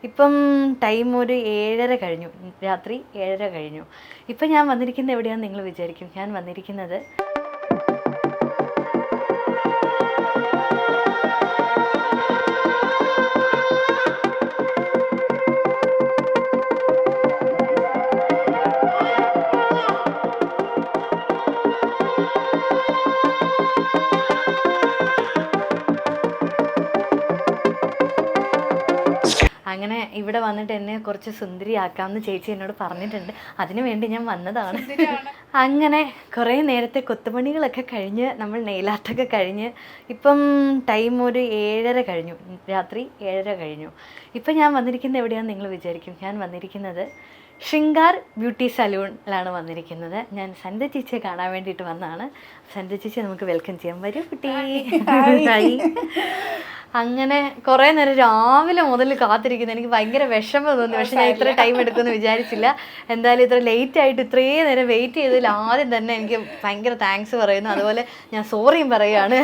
ഇപ്പം ടൈം ഒരു 7:30 കഴിഞ്ഞു, രാത്രി 7:30 കഴിഞ്ഞു. ഇപ്പം ഞാൻ വന്നിരിക്കുന്നത് എവിടെയാണെന്ന് നിങ്ങൾ വിചാരിക്കും. ഞാൻ വന്നിരിക്കുന്നത് അങ്ങനെ ഇവിടെ വന്നിട്ട് എന്നെ കുറച്ച് സുന്ദരിയാക്കാമെന്ന് ചേച്ചി എന്നോട് പറഞ്ഞിട്ടുണ്ട്. അതിനു വേണ്ടി ഞാൻ വന്നതാണ്. അങ്ങനെ കുറേ നേരത്തെ കൊത്തുപണികളൊക്കെ കഴിഞ്ഞ് നമ്മൾ നെയിലാർട്ടൊക്കെ കഴിഞ്ഞ് ഇപ്പം ടൈം ഒരു 7:30 കഴിഞ്ഞു, രാത്രി 7:30 കഴിഞ്ഞു. ഇപ്പം ഞാൻ വന്നിരിക്കുന്നത് എവിടെയാണെന്ന് നിങ്ങൾ വിചാരിക്കും. ഞാൻ വന്നിരിക്കുന്നത് ശൃംഗാർ ബ്യൂട്ടി സലൂണിലാണ് വന്നിരിക്കുന്നത്. ഞാൻ സന്ധ്യ ചേച്ചിയെ കാണാൻ വേണ്ടിയിട്ട് വന്നതാണ്. സന്ധ്യ ചേച്ചി നമുക്ക് വെൽക്കം ചെയ്യാൻ. വരൂ കുട്ടി. അങ്ങനെ കുറേ നേരം രാവിലെ മുതൽ കാത്തിരിക്കുന്നു. എനിക്ക് ഭയങ്കര വിഷമം തോന്നി. പക്ഷെ ഞാൻ ഇത്ര ടൈം എടുക്കുമെന്ന് വിചാരിച്ചില്ല. എന്തായാലും ഇത്ര ലേറ്റ് ആയിട്ട് ഇത്രയും നേരം വെയിറ്റ് ചെയ്തതിൽ ആദ്യം തന്നെ എനിക്ക് ഭയങ്കര താങ്ക്സ് പറയുന്നു. അതുപോലെ ഞാൻ സോറിയും പറയുകയാണ്.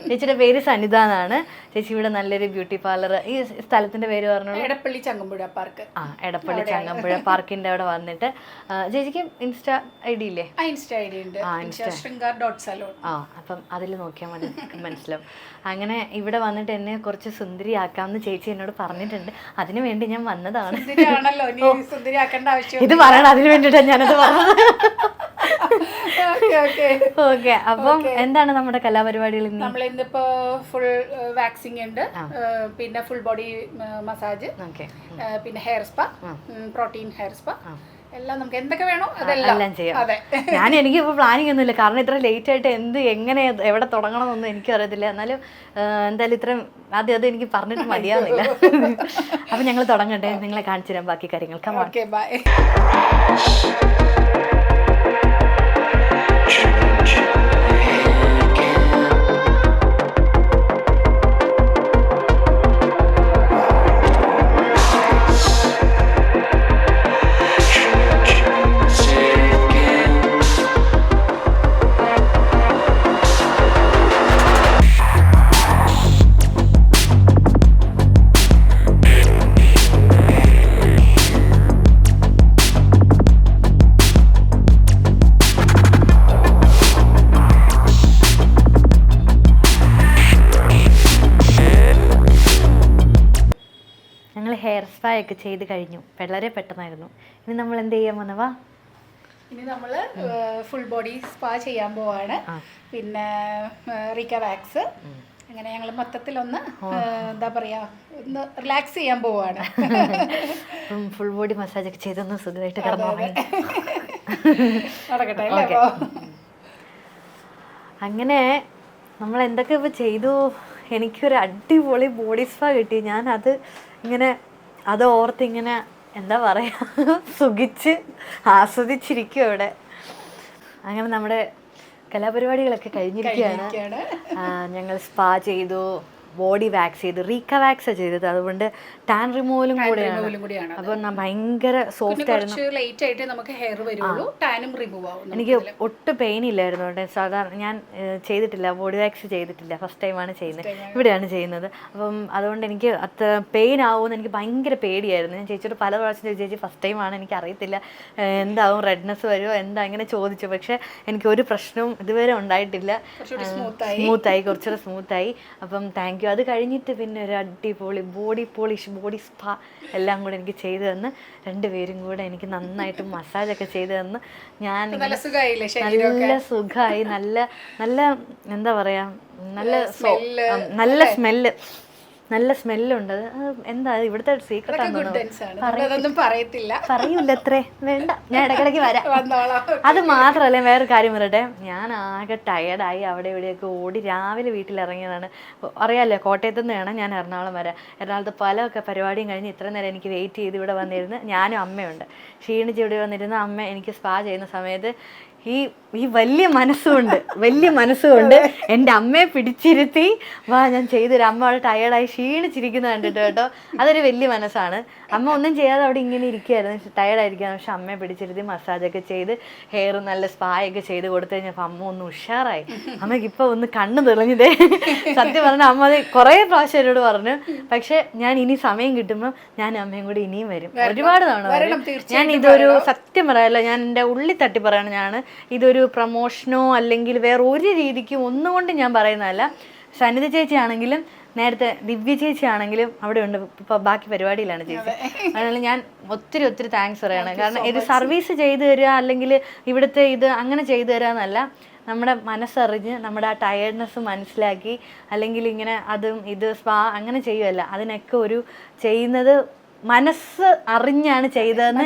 ചേച്ചിയുടെ പേര് സനിത എന്നാണ്. ചേച്ചി ഇവിടെ നല്ലൊരു ബ്യൂട്ടി പാർലർ, ഈ സ്ഥലത്തിന്റെ പേര് പറഞ്ഞോളൂ. എടപ്പള്ളി ചങ്ങമ്പുഴ പാർക്ക്. എടപ്പള്ളി ചങ്ങമ്പുഴ പാർക്കിന്റെ അവിടെ വന്നിട്ട് ചേച്ചിക്ക് ഇൻസ്റ്റാ ഐഡി ഇല്ലേ? ഇൻസ്റ്റാ ഐഡി ഉണ്ട്. ശൃംഗാർ.സലൂൺ. അപ്പം അതിൽ നോക്കിയാൽ മതി, മനസ്സിലാവും. അങ്ങനെ ഇവിടെ വന്നിട്ട് എന്നെ കുറച്ച് സുന്ദരിയാക്കാമെന്ന് ചേച്ചി എന്നോട് പറഞ്ഞിട്ടുണ്ട്. അതിനു വേണ്ടി ഞാൻ വന്നതാണ്. ഇത് പറയണം, അതിന് വേണ്ടിയിട്ടാണ് ഞാനത് പറഞ്ഞത്. ഓക്കെ, അപ്പം എന്താണ് നമ്മുടെ കലാപരിപാടികൾ? നമ്മളിന്നിപ്പോ ഫുൾ വാക്സിംഗ് ഉണ്ട്, പിന്നെ ഫുൾ ബോഡി മസാജ്, പിന്നെ hair spa, protein hair spa, എല്ലാം നമുക്ക് എന്തൊക്കെ വേണോ അതെല്ലാം ചെയ്യാം. ഞാൻ എനിക്കിപ്പോൾ പ്ലാനിങ് ഒന്നുമില്ല, കാരണം ഇത്ര ലേറ്റ് ആയിട്ട് എങ്ങനെ എവിടെ തുടങ്ങണമെന്നൊന്നും എനിക്കറിയത്തില്ല. എന്നാലും എന്തായാലും ഇത്രയും ആദ്യം അത് എനിക്ക് പറഞ്ഞിട്ട് മതിയാവുന്നില്ല. അപ്പം ഞങ്ങൾ തുടങ്ങട്ടെ, നിങ്ങളെ കാണിച്ചു തരാം ബാക്കി കാര്യങ്ങൾ. Okay, by. ഹെയർ സ്പാ ഒക്കെ ചെയ്ത് കഴിഞ്ഞു, വളരെ പെട്ടെന്നായിരുന്നു. ഇനി നമ്മൾ എന്ത് ചെയ്യാൻ വന്നവാ? ഇനി നമ്മൾ ഫുൾ ബോഡി സ്പാ ചെയ്യാൻ പോവാണ്. പിന്നെ റീക്ക വാക്സ്, അങ്ങനെ ഞങ്ങൾ മൊത്തത്തിലൊന്ന് എന്താ പറയാ, ഒന്ന് റിലാക്സ് ചെയ്യാൻ പോവാണ്. ഫുൾ ബോഡി മസാജ് ഒക്കെ ചെയ്തൊന്ന് സുഖമായിട്ട് കിടന്നു നടക്കട്ടെ. അങ്ങനെ നമ്മൾ എന്തൊക്കെ ഇപ്പോൾ ചെയ്തു. എനിക്കൊരു അടിപൊളി ബോഡി സ്പാ കിട്ടി. ഞാൻ അത് ഓർത്ത് ഇങ്ങനെ എന്താ പറയുക, സുഖിച്ച് ആസ്വദിച്ചിരിക്കും അവിടെ. അങ്ങനെ നമ്മുടെ കലാപരിപാടികളൊക്കെ കഴിഞ്ഞിരിക്കുകയാണ്. ഞങ്ങൾ സ്പാ ചെയ്തു, ബോഡി വാക്സ് ചെയ്തു, റീക്ക വാക്സ് ചെയ്തത്, അതുകൊണ്ട് ടാൻ റിമൂവലും കൂടെയാണ്. അപ്പം ഭയങ്കര സോഫ്റ്റ് ആയിരുന്നു. ലേറ്റ് ആയിട്ട് നമുക്ക് ഹെയർ വരുള്ളൂ, ടാനും റിമൂവ് ആവും. എനിക്ക് ഒട്ടും പെയിൻ ഇല്ലായിരുന്നു. സാധാരണ ഞാൻ ചെയ്തിട്ടില്ല, ബോഡി വാക്സ് ചെയ്തിട്ടില്ല, ഫസ്റ്റ് ടൈമാണ് ചെയ്യുന്നത്, ഇവിടെയാണ് ചെയ്യുന്നത്. അപ്പം അതുകൊണ്ട് എനിക്ക് അത്ര പെയിൻ ആവുമെന്ന് എനിക്ക് ഭയങ്കര പേടിയായിരുന്നു. ഞാൻ ചേച്ചിയോട് പല പ്രാവശ്യം ചോദിച്ചു, ചേച്ചി ഫസ്റ്റ് ടൈമാണ്, എനിക്ക് അറിയത്തില്ല എന്താവും, റെഡ്നെസ് വരുമോ എന്താ, ഇങ്ങനെ ചോദിച്ചു. പക്ഷെ എനിക്ക് ഒരു പ്രശ്നവും ഇതുവരെ ഉണ്ടായിട്ടില്ല. സ്മൂത്തായി, കുറച്ചുകൂടെ സ്മൂത്തായി. അപ്പം താങ്ക് യു. അത് കഴിഞ്ഞിട്ട് പിന്നെ ഒരു അടിപൊളി ബോഡി പോളിഷ്, ബോഡി സ്പാ എല്ലാം കൂടെ എനിക്ക് ചെയ്തു തന്ന്, രണ്ടുപേരും കൂടെ എനിക്ക് നന്നായിട്ട് മസാജൊക്കെ ചെയ്തു തന്ന് ഞാൻ നല്ല സുഖമായി. നല്ല എന്താ പറയാ, നല്ല സ്മെല്ലുണ്ട്. എന്താ ഇവിടുത്തെ സീക്രട്ട് പറയൂല അത്രേ, വേണ്ട, ഞാൻ ഇടയ്ക്കിടയ്ക്ക് വരാം. അത് മാത്രമല്ല, വേറൊരു കാര്യം പറയട്ടെ, ഞാൻ ആകെ ടയർഡായി. അവിടെ ഇവിടെയൊക്കെ ഓടി രാവിലെ വീട്ടിലിറങ്ങിയതാണ്. അറിയാമല്ലോ, കോട്ടയത്തു നിന്നാണ് ഞാൻ എറണാകുളം വരെ. എറണാകുളത്ത് പല പരിപാടിയും കഴിഞ്ഞ് ഇത്ര നേരം എനിക്ക് വെയിറ്റ് ചെയ്ത് ഇവിടെ വന്നിരുന്ന്, ഞാനും അമ്മയുണ്ട്, ക്ഷീണിച്ച് ഇവിടെ വന്നിരുന്ന അമ്മ എനിക്ക് സ്പാ ചെയ്യുന്ന സമയത്ത് ഈ വലിയ മനസ്സുകൊണ്ട് എൻ്റെ അമ്മയെ പിടിച്ചിരുത്തി വാ ഞാൻ ചെയ്തൊരു അമ്മ അവിടെ ടയേർഡായി ക്ഷീണിച്ചിരിക്കുന്ന കണ്ടിട്ട് കേട്ടോ, അതൊരു വലിയ മനസ്സാണ്. അമ്മ ഒന്നും ചെയ്യാതെ അവിടെ ഇങ്ങനെ ഇരിക്കുകയായിരുന്നു, ടയേർഡായിരിക്കുകയാണ്. പക്ഷെ അമ്മയെ പിടിച്ചിരുത്തി മസാജൊക്കെ ചെയ്ത് ഹെയർ നല്ല സ്പായൊക്കെ ചെയ്ത് കൊടുത്തു കഴിഞ്ഞപ്പോൾ അമ്മ ഒന്ന് ഉഷാറായി. അമ്മയ്ക്ക് ഇപ്പോൾ ഒന്ന് കണ്ണ് തെളിഞ്ഞതേ. സത്യം പറഞ്ഞാൽ അമ്മ അത് കുറേ പ്രാവശ്യം എന്നോട് പറഞ്ഞു. പക്ഷെ ഞാൻ ഇനി സമയം കിട്ടുമ്പോൾ ഞാൻ അമ്മയും കൂടി ഇനിയും വരും, ഒരുപാട് തവണ വരും. ഞാൻ ഇതൊരു സത്യം പറയാമല്ലോ, ഞാൻ എൻ്റെ ഉള്ളിൽ തട്ടി പറയണം, ഞാൻ ഇതൊരു പ്രൊമോഷനോ അല്ലെങ്കിൽ വേറെ ഒരു രീതിക്കും ഒന്നുകൊണ്ട് ഞാൻ പറയുന്നതല്ല. സനിത ചേച്ചി ആണെങ്കിലും നേരത്തെ ദിവ്യ ചേച്ചി ആണെങ്കിലും അവിടെ ഉണ്ട്, ഇപ്പോൾ ബാക്കി പരിപാടിയിലാണ് ചേച്ചി. അതിനാൽ ഞാൻ ഒത്തിരി താങ്ക്സ് പറയണം. കാരണം ഇത് സർവീസ് ചെയ്തു തരിക അല്ലെങ്കിൽ ഇവിടുത്തെ ഇത് അങ്ങനെ ചെയ്തു തരിക എന്നല്ല, നമ്മുടെ മനസ്സറിഞ്ഞ് നമ്മുടെ ആ ടയേർഡ്നെസ് മനസ്സിലാക്കി അല്ലെങ്കിൽ ഇങ്ങനെ അതും ഇത് സ്പാ അങ്ങനെ ചെയ്യുമല്ല, അതിനൊക്കെ ഒരു ചെയ്യുന്നത് മനസ്സ് അറിഞ്ഞാണ് ചെയ്തതെന്ന്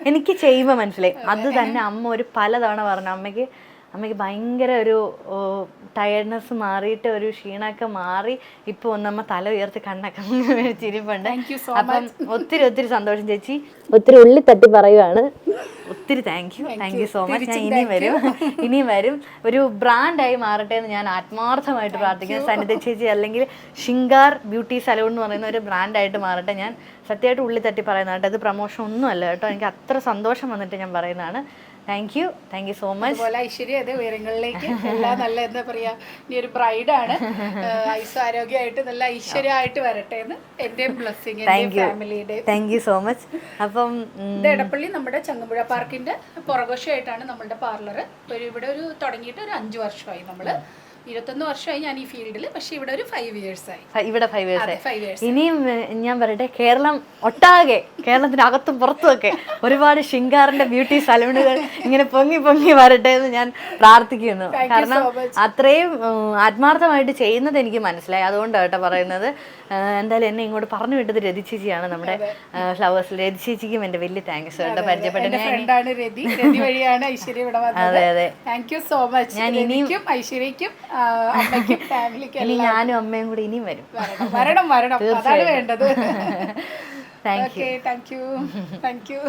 എനിക്ക് ചെയ്യുമ്പോൾ മനസ്സിലായി. അത് തന്നെ അമ്മ ഒരു പലതവണ പറഞ്ഞു. അമ്മയ്ക്ക് ഭയങ്കര ഒരു ടയർഡ്നെസ് മാറിയിട്ട് ഒരു ക്ഷീണമൊക്കെ മാറി ഇപ്പോൾ ഒന്നമ്മ തല ഉയർത്തി കണ്ണൊക്കെ ചിരിപ്പുണ്ട്. അപ്പം ഒത്തിരി സന്തോഷം ചേച്ചി, ഒത്തിരി ഉള്ളി തട്ടി പറയുവാണ്. ഒത്തിരി താങ്ക് യു സോ മച്ച്. ഞാൻ ഇനിയും വരും. ഒരു ബ്രാൻഡായി മാറട്ടെ എന്ന് ഞാൻ ആത്മാർത്ഥമായിട്ട് പ്രാർത്ഥിക്കുന്നു. സനിത ചേച്ചി അല്ലെങ്കിൽ ശിങ്കാർ ബ്യൂട്ടി സലൂൺ എന്ന് പറയുന്ന ഒരു ബ്രാൻഡായിട്ട് മാറട്ടെ. ഞാൻ സത്യമായിട്ട് ഉള്ളി തട്ടി പറയുന്നതായിട്ട്, അത് പ്രൊമോഷൻ ഒന്നും അല്ല കേട്ടോ, എനിക്ക് അത്ര സന്തോഷം വന്നിട്ട് ഞാൻ പറയുന്നതാണ്. Thank you so much. അതുപോലെ ഐശ്വര്യ അതേ ഉയരങ്ങളിലേക്ക് എല്ലാം നല്ല എന്താ പറയാ, ഇനി ഒരു ബ്രൈഡാണ്, ആരോഗ്യമായിട്ട് നല്ല ഐശ്വര്യമായിട്ട് വരട്ടെ എന്ന് എന്റെയും ബ്ലെസ്സിങ്, ഫാമിലിയുടെ. Thank you so much. അപ്പം ഇത് എടപ്പള്ളി നമ്മുടെ ചങ്ങമ്പുഴ പാർക്കിന്റെ പുറകുവശമായിട്ടാണ് നമ്മളുടെ പാർലർ. ഇവിടെ തുടങ്ങിയിട്ട് ഒരു 5 വർഷമായി. നമ്മള് 21 വർഷമായി ഞാൻ ഈ ഫീൽഡിൽ. പക്ഷെ ഇവിടെ ഒരു 5 years ആയി. ഇവിടെ 5 years ആയി. ഇനിയും ഞാൻ പറയട്ടെ, കേരളം ഒട്ടാകെ, കേരളത്തിനകത്തും പുറത്തുമൊക്കെ ഒരുപാട് ശിങ്കാറിന്റെ ബ്യൂട്ടി സലൂണുകൾ ഇങ്ങനെ പൊങ്ങി വരട്ടെ എന്ന് ഞാൻ പ്രാർത്ഥിക്കുന്നു. കാരണം അത്രയും ആത്മാർത്ഥമായിട്ട് ചെയ്യുന്നത് എനിക്ക് മനസ്സിലായി. അതുകൊണ്ടാണ് കേട്ടോ പറയുന്നത്. എന്തായാലും എന്നെ ഇങ്ങോട്ട് പറഞ്ഞു വിട്ടത് രതി ചേച്ചിയാണ്, നമ്മുടെ ഫ്ലവേഴ്സിൽ. രതി ചേച്ചിക്കും എൻ്റെ വലിയ താങ്ക്സ് കേട്ടോ, പരിചയപ്പെട്ടു. അതെ. Thank you so much. ഞാൻ ഇനിയും ഐശ്വര്യക്കും ഇനി ഞാനും അമ്മയും കൂടി ഇനിയും വരും. വരണം അതാണ് വേണ്ടത്. Thank you. Thank you.